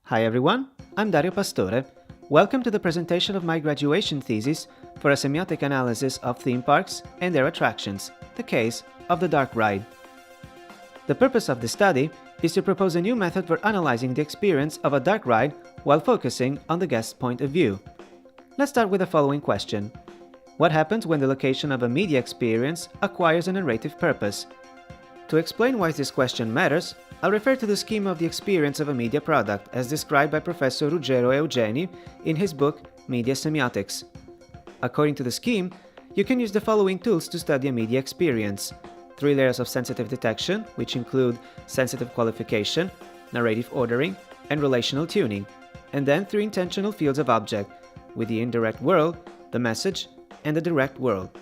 Hi everyone, I'm Dario Pastore. Welcome to the presentation of my graduation thesis for a semiotic analysis of theme parks and their attractions, the case of the dark ride. The purpose of this study is to propose a new method for analyzing the experience of a dark ride while focusing on the guest's point of view. Let's start with the following question. What happens when the location of a media experience acquires a narrative purpose? To explain why this question matters, I'll refer to the scheme of the experience of a media product as described by Professor Ruggero Eugeni in his book Media Semiotics. According to the scheme, you can use the following tools to study a media experience. 3 layers of sensitive detection, which include sensitive qualification, narrative ordering, and relational tuning, and then 3 intentional fields of object, with the indirect world, the message, and the direct world.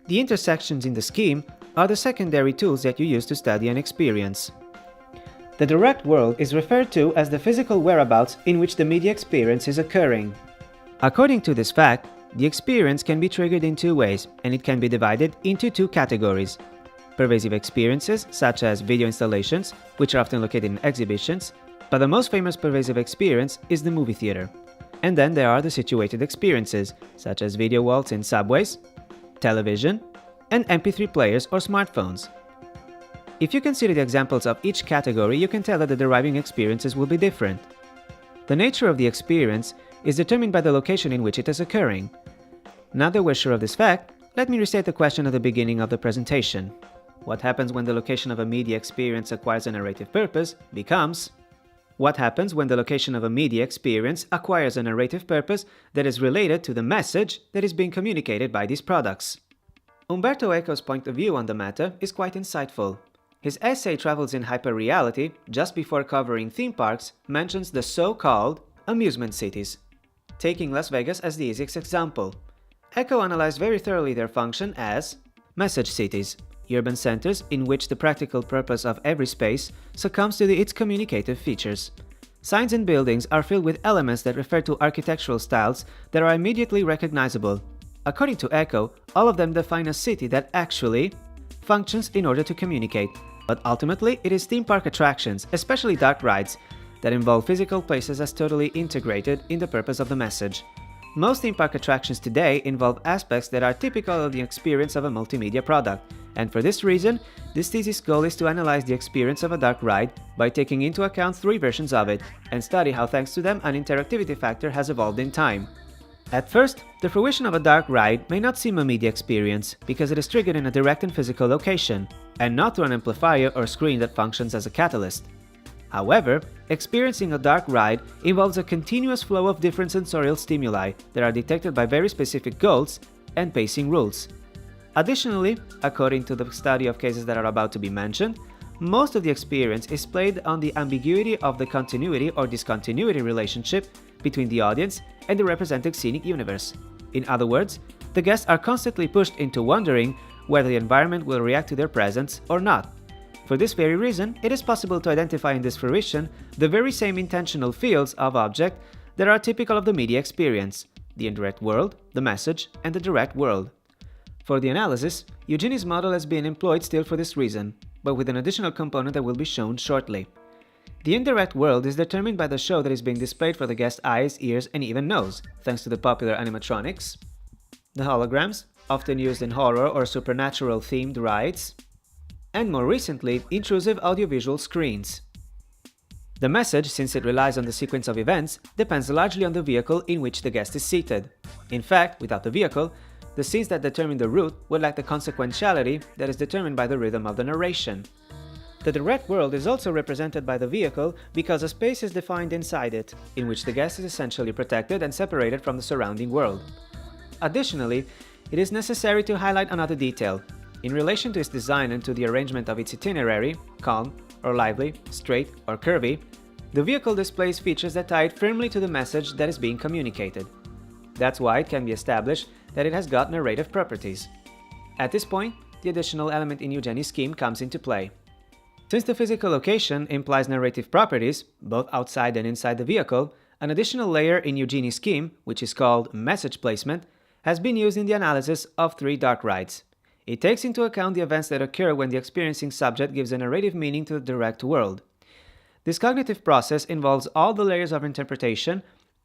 The intersections in the scheme are the secondary tools that you use to study an experience. The direct world is referred to as the physical whereabouts in which the media experience is occurring. According to this fact, the experience can be triggered in 2 ways, and it can be divided into 2 categories. Pervasive experiences, such as video installations, which are often located in exhibitions, but the most famous pervasive experience is the movie theater. And then there are the situated experiences, such as video walls in subways, television, and MP3 players or smartphones. If you consider the examples of each category, you can tell that the deriving experiences will be different. The nature of the experience is determined by the location in which it is occurring. Now that we're sure of this fact, let me restate the question at the beginning of the presentation. What happens when the location of a media experience acquires a narrative purpose becomes: what happens when the location of a media experience acquires a narrative purpose that is related to the message that is being communicated by these products? Umberto Eco's point of view on the matter is quite insightful. His essay Travels in Hyperreality, just before covering theme parks, mentions the so-called amusement cities, taking Las Vegas as the easiest example. Eco analyzed very thoroughly their function as message cities, urban centers in which the practical purpose of every space succumbs to its communicative features. Signs and buildings are filled with elements that refer to architectural styles that are immediately recognizable. According to Eco, all of them define a city that actually functions in order to communicate. But ultimately, it is theme park attractions, especially dark rides, that involve physical places as totally integrated in the purpose of the message. Most theme park attractions today involve aspects that are typical of the experience of a multimedia product, and for this reason, this thesis goal is to analyze the experience of a dark ride by taking into account 3 versions of it, and study how thanks to them an interactivity factor has evolved in time. At first, the fruition of a dark ride may not seem a media experience because it is triggered in a direct and physical location, and not through an amplifier or screen that functions as a catalyst. However, experiencing a dark ride involves a continuous flow of different sensorial stimuli that are detected by very specific goals and pacing rules. Additionally, according to the study of cases that are about to be mentioned, most of the experience is played on the ambiguity of the continuity or discontinuity relationship between the audience and the represented scenic universe. In other words, the guests are constantly pushed into wondering whether the environment will react to their presence or not. For this very reason, it is possible to identify in this fruition the very same intentional fields of object that are typical of the media experience: the indirect world, the message, and the direct world. For the analysis, Eugenie's model has been employed still for this reason, but with an additional component that will be shown shortly. The indirect world is determined by the show that is being displayed for the guest's eyes, ears, and even nose, thanks to the popular animatronics, the holograms, often used in horror or supernatural themed rides, and more recently, intrusive audiovisual screens. The message, since it relies on the sequence of events, depends largely on the vehicle in which the guest is seated. In fact, without the vehicle, the scenes that determine the route would lack the consequentiality that is determined by the rhythm of the narration. The direct world is also represented by the vehicle because a space is defined inside it, in which the guest is essentially protected and separated from the surrounding world. Additionally, it is necessary to highlight another detail. In relation to its design and to the arrangement of its itinerary, calm or lively, straight or curvy, the vehicle displays features that tie it firmly to the message that is being communicated. That's why it can be established that it has got narrative properties. At this point, the additional element in Eugenie's scheme comes into play. Since the physical location implies narrative properties, both outside and inside the vehicle, an additional layer in Eugenie's scheme, which is called message placement, has been used in the analysis of 3 dark rides. It takes into account the events that occur when the experiencing subject gives a narrative meaning to the direct world. This cognitive process involves all the layers of interpretation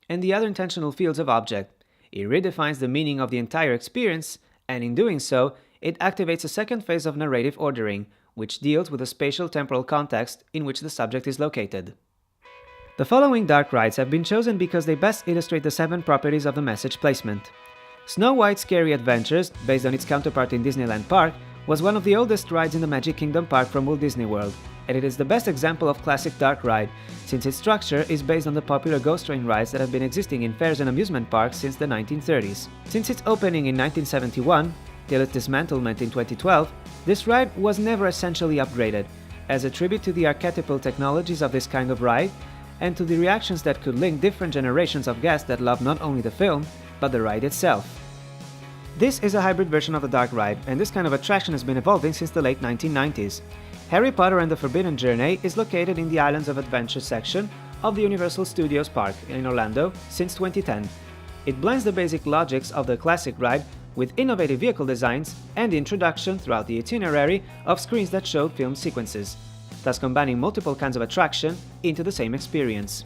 and the other intentional fields of object. It redefines the meaning of the entire experience, and in doing so, it activates a second phase of narrative ordering, which deals with the spatial temporal context in which the subject is located. The following dark rides have been chosen because they best illustrate the 7 properties of the message placement. Snow White's Scary Adventures, based on its counterpart in Disneyland Park, was one of the oldest rides in the Magic Kingdom Park from Walt Disney World, and it is the best example of classic dark ride, since its structure is based on the popular ghost train rides that have been existing in fairs and amusement parks since the 1930s. Since its opening in 1971, till its dismantlement in 2012, this ride was never essentially upgraded, as a tribute to the archetypal technologies of this kind of ride, and to the reactions that could link different generations of guests that love not only the film, but the ride itself. This is a hybrid version of the dark ride, and this kind of attraction has been evolving since the late 1990s. Harry Potter and the Forbidden Journey is located in the Islands of Adventure section of the Universal Studios Park in Orlando since 2010. It blends the basic logics of the classic ride with innovative vehicle designs and the introduction throughout the itinerary of screens that show film sequences, thus combining multiple kinds of attraction into the same experience.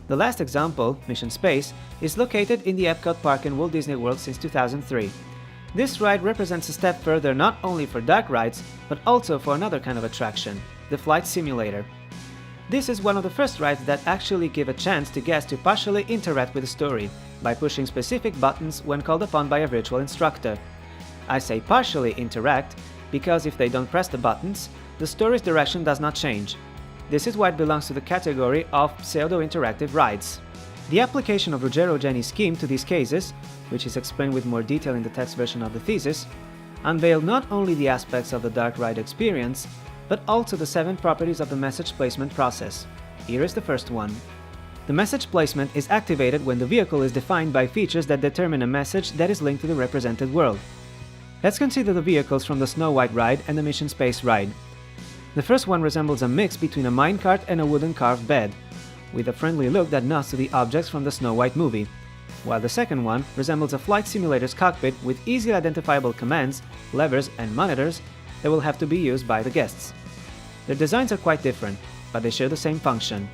The last example, Mission Space, is located in the Epcot Park in Walt Disney World since 2003. This ride represents a step further not only for dark rides, but also for another kind of attraction, the flight simulator. This is one of the first rides that actually give a chance to guests to partially interact with the story, by pushing specific buttons when called upon by a virtual instructor. I say partially interact, because if they don't press the buttons, the story's direction does not change. This is why it belongs to the category of pseudo-interactive rides. The application of Ruggero Geni's scheme to these cases, which is explained with more detail in the text version of the thesis, unveil not only the aspects of the dark ride experience, but also the 7 properties of the message placement process. Here is the first one. The message placement is activated when the vehicle is defined by features that determine a message that is linked to the represented world. Let's consider the vehicles from the Snow White ride and the Mission Space ride. The first one resembles a mix between a minecart and a wooden carved bed, with a friendly look that nods to the objects from the Snow White movie, while the second one resembles a flight simulator's cockpit with easily identifiable commands, levers, and monitors that will have to be used by the guests. Their designs are quite different, but they share the same function.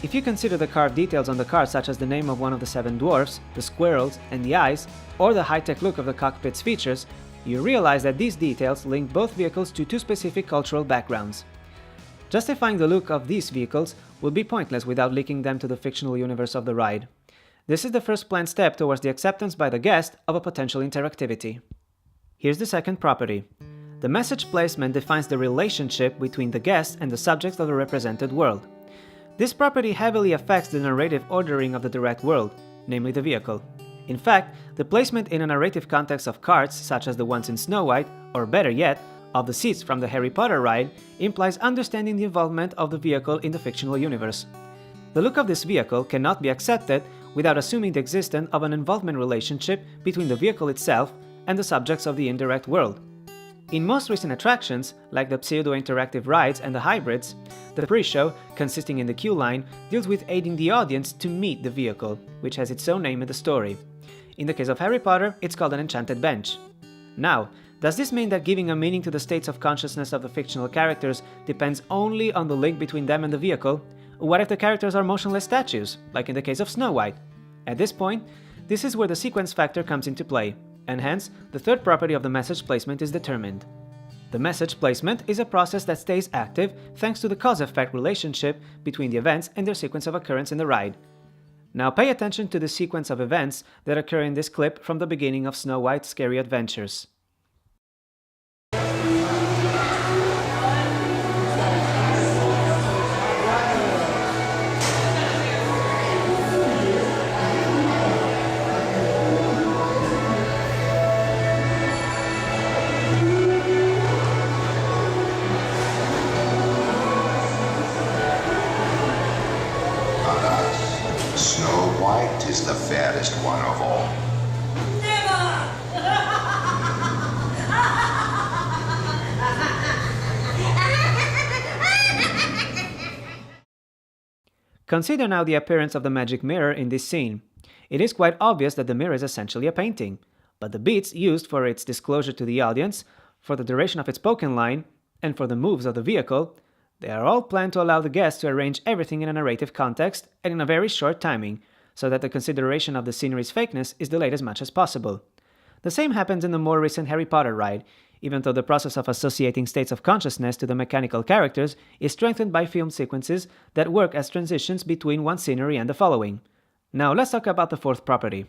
If you consider the carved details on the car, such as the name of one of the 7 dwarfs, the squirrels, and the eyes, or the high-tech look of the cockpit's features, you realize that these details link both vehicles to 2 specific cultural backgrounds. Justifying the look of these vehicles would be pointless without linking them to the fictional universe of the ride. This is the first planned step towards the acceptance by the guest of a potential interactivity. Here's the second property. The message placement defines the relationship between the guest and the subjects of the represented world. This property heavily affects the narrative ordering of the direct world, namely the vehicle. In fact, the placement in a narrative context of carts, such as the ones in Snow White, or better yet, of the seats from the Harry Potter ride, implies understanding the involvement of the vehicle in the fictional universe. The look of this vehicle cannot be accepted without assuming the existence of an involvement relationship between the vehicle itself and the subjects of the indirect world. In most recent attractions, like the pseudo-interactive rides and the hybrids, the pre-show, consisting in the queue line, deals with aiding the audience to meet the vehicle, which has its own name in the story. In the case of Harry Potter, it's called an enchanted bench. Now, does this mean that giving a meaning to the states of consciousness of the fictional characters depends only on the link between them and the vehicle? What if the characters are motionless statues, like in the case of Snow White? At this point, this is where the sequence factor comes into play, and hence, the third property of the message placement is determined. The message placement is a process that stays active thanks to the cause-effect relationship between the events and their sequence of occurrence in the ride. Now pay attention to the sequence of events that occur in this clip from the beginning of Snow White's Scary Adventures. Snow White is the fairest one of all. Consider now the appearance of the magic mirror in this scene. It is quite obvious that the mirror is essentially a painting, but the beats used for its disclosure to the audience, for the duration of its spoken line, and for the moves of the vehicle, They are all planned to allow the guest to arrange everything in a narrative context and in a very short timing, so that the consideration of the scenery's fakeness is delayed as much as possible. The same happens in the more recent Harry Potter ride, even though the process of associating states of consciousness to the mechanical characters is strengthened by film sequences that work as transitions between one scenery and the following. Now let's talk about the fourth property.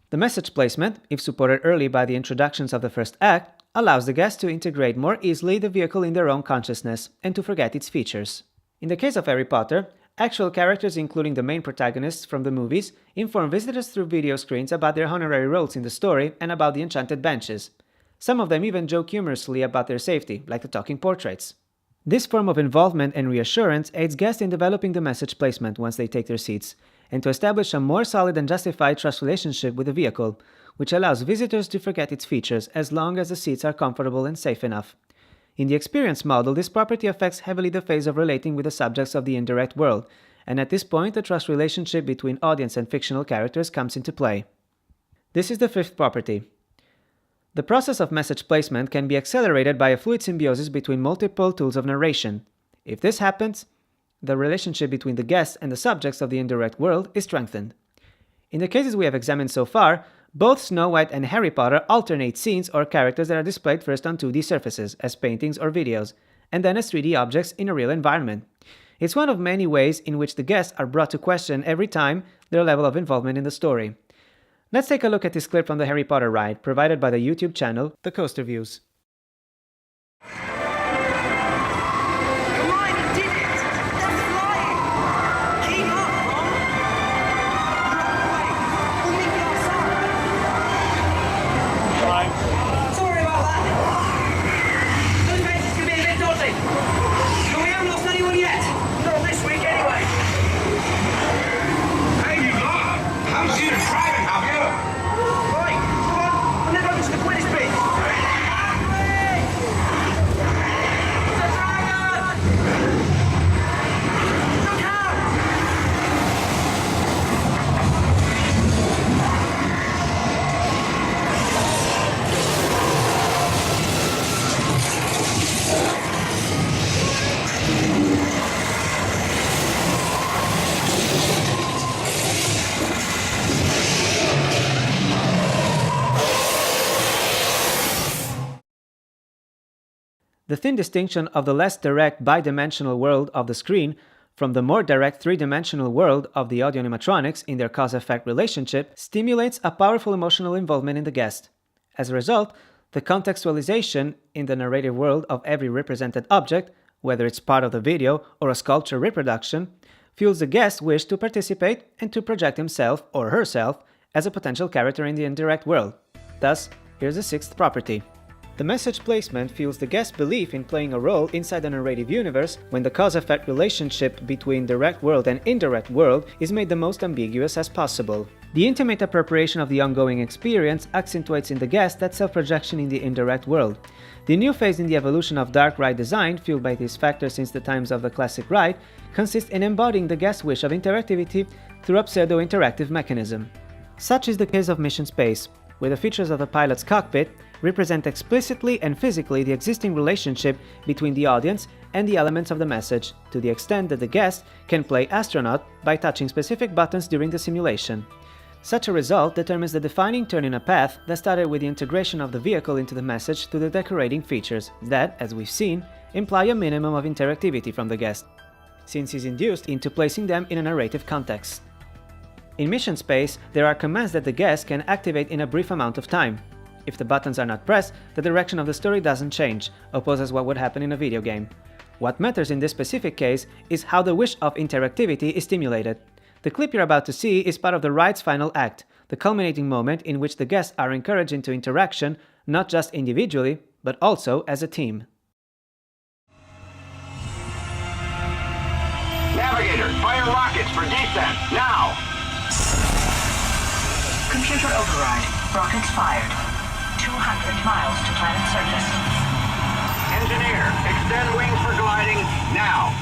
The message placement, if supported early by the introductions of the first act, allows the guest to integrate more easily the vehicle in their own consciousness and to forget its features. In the case of Harry Potter, actual characters, including the main protagonists from the movies, inform visitors through video screens about their honorary roles in the story and about the enchanted benches. Some of them even joke humorously about their safety, like the talking portraits. This form of involvement and reassurance aids guests in developing the message placement once they take their seats, and to establish a more solid and justified trust relationship with the vehicle, which allows visitors to forget its features as long as the seats are comfortable and safe enough. In the experience model, this property affects heavily the phase of relating with the subjects of the indirect world, and at this point the trust relationship between audience and fictional characters comes into play. This is the fifth property. The process of message placement can be accelerated by a fluid symbiosis between multiple tools of narration. If this happens, the relationship between the guests and the subjects of the indirect world is strengthened. In the cases we have examined so far, both Snow White and Harry Potter alternate scenes or characters that are displayed first on 2D surfaces, as paintings or videos, and then as 3D objects in a real environment. It's one of many ways in which the guests are brought to question every time their level of involvement in the story. Let's take a look at this clip from the Harry Potter ride, provided by the YouTube channel, The Coaster Views. The thin distinction of the less direct bidimensional world of the screen from the more direct three-dimensional world of the audio animatronics in their cause-effect relationship stimulates a powerful emotional involvement in the guest. As a result, the contextualization in the narrative world of every represented object, whether it's part of the video or a sculpture reproduction, fuels the guest's wish to participate and to project himself or herself as a potential character in the indirect world. Thus, here's the sixth property. The message placement fuels the guest's belief in playing a role inside the narrative universe when the cause-effect relationship between direct world and indirect world is made the most ambiguous as possible. The intimate appropriation of the ongoing experience accentuates in the guest that self-projection in the indirect world. The new phase in the evolution of dark ride design, fueled by this factor since the times of the classic ride, consists in embodying the guest's wish of interactivity through a pseudo-interactive mechanism. Such is the case of Mission Space, where the features of the pilot's cockpit represent explicitly and physically the existing relationship between the audience and the elements of the message, to the extent that the guest can play astronaut by touching specific buttons during the simulation. Such a result determines the defining turn in a path that started with the integration of the vehicle into the message through the decorating features that, as we've seen, imply a minimum of interactivity from the guest, since he's induced into placing them in a narrative context. In Mission Space, there are commands that the guest can activate in a brief amount of time. If the buttons are not pressed, the direction of the story doesn't change, opposed to what would happen in a video game. What matters in this specific case is how the wish of interactivity is stimulated. The clip you're about to see is part of the ride's final act, the culminating moment in which the guests are encouraged into interaction, not just individually, but also as a team. Navigator, fire rockets for descent, now! Computer override. Rockets fired. 200 miles to planet surface. Engineer, extend wings for gliding, now!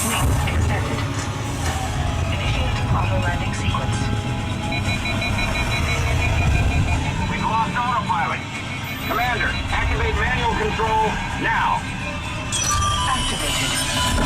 Wings extended. Initiate auto landing sequence. We've lost autopilot. Commander, activate manual control, now! Activated.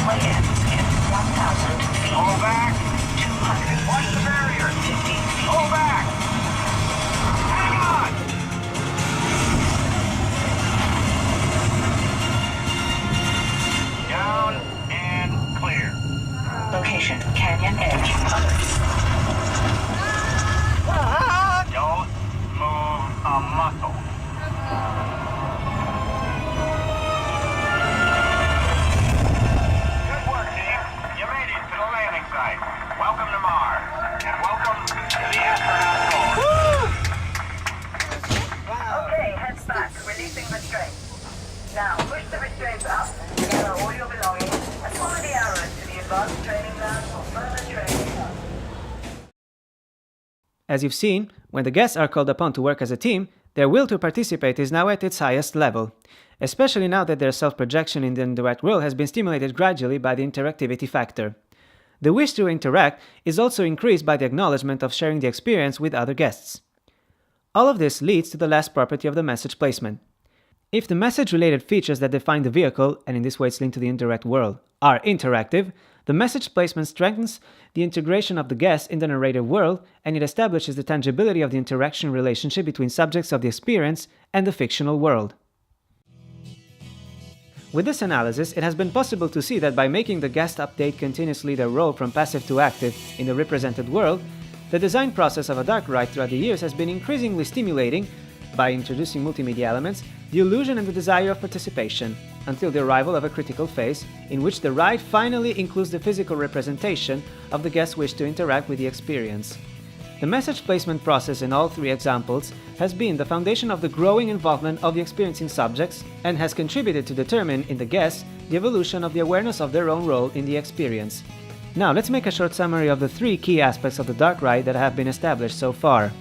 runway ends in 1,000 feet. Hold back. 200 Watch the feet. barrier. 50 feet. Hold back. Hang on. Down and clear. Location, Canyon Edge. Alert. Don't move a muscle. Good work, team. You made it to the landing site. Welcome to Mars. And welcome to the astronaut corps. Okay, heads back. Releasing restraints. Now, push the restraints up, gather all your belongings, and follow the arrows to the advanced training ground for further training. As you've seen, when the guests are called upon to work as a team, their will to participate is now at its highest level, especially now that their self-projection in the indirect world has been stimulated gradually by the interactivity factor. The wish to interact is also increased by the acknowledgement of sharing the experience with other guests. All of this leads to the last property of the message placement. If the message-related features that define the vehicle, and in this way it's linked to the indirect world, are interactive, the message placement strengthens the integration of the guest in the narrative world, and it establishes the tangibility of the interaction relationship between subjects of the experience and the fictional world. With this analysis, it has been possible to see that by making the guest update continuously their role from passive to active in the represented world, the design process of a dark ride throughout the years has been increasingly stimulating, by introducing multimedia elements, the illusion and the desire of participation, until the arrival of a critical phase, in which the ride finally includes the physical representation of the guest's wish to interact with the experience. The message placement process in all three examples has been the foundation of the growing involvement of the experiencing subjects and has contributed to determine in the guests the evolution of the awareness of their own role in the experience. Now let's make a short summary of the three key aspects of the dark ride that have been established so far.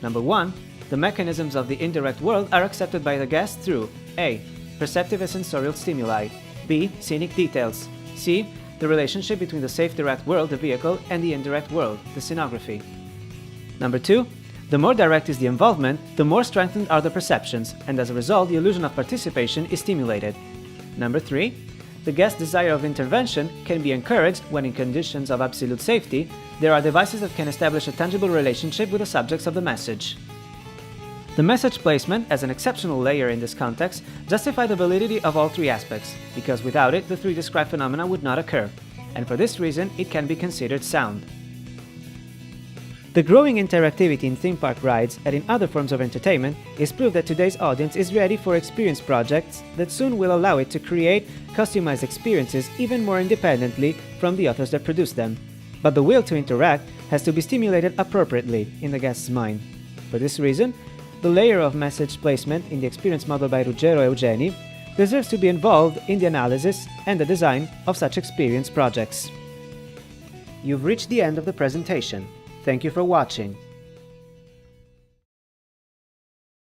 Number 1. The mechanisms of the indirect world are accepted by the guest through A. Perceptive and sensorial stimuli, B. Scenic details, C. The relationship between the safe direct world, the vehicle, and the indirect world, the scenography. Number 2. The more direct is the involvement, the more strengthened are the perceptions, and as a result the illusion of participation is stimulated. Number 3. The guest's desire of intervention can be encouraged when in conditions of absolute safety there are devices that can establish a tangible relationship with the subjects of the message. The message placement, as an exceptional layer in this context, justifies the validity of all three aspects, because without it the three described phenomena would not occur, and for this reason it can be considered sound. The growing interactivity in theme park rides and in other forms of entertainment is proof that today's audience is ready for experience projects that soon will allow it to create customized experiences even more independently from the authors that produce them. But the will to interact has to be stimulated appropriately in the guest's mind. For this reason, the layer of message placement in the experience model by Ruggero Eugeni deserves to be involved in the analysis and the design of such experience projects. You've reached the end of the presentation. Thank you for watching.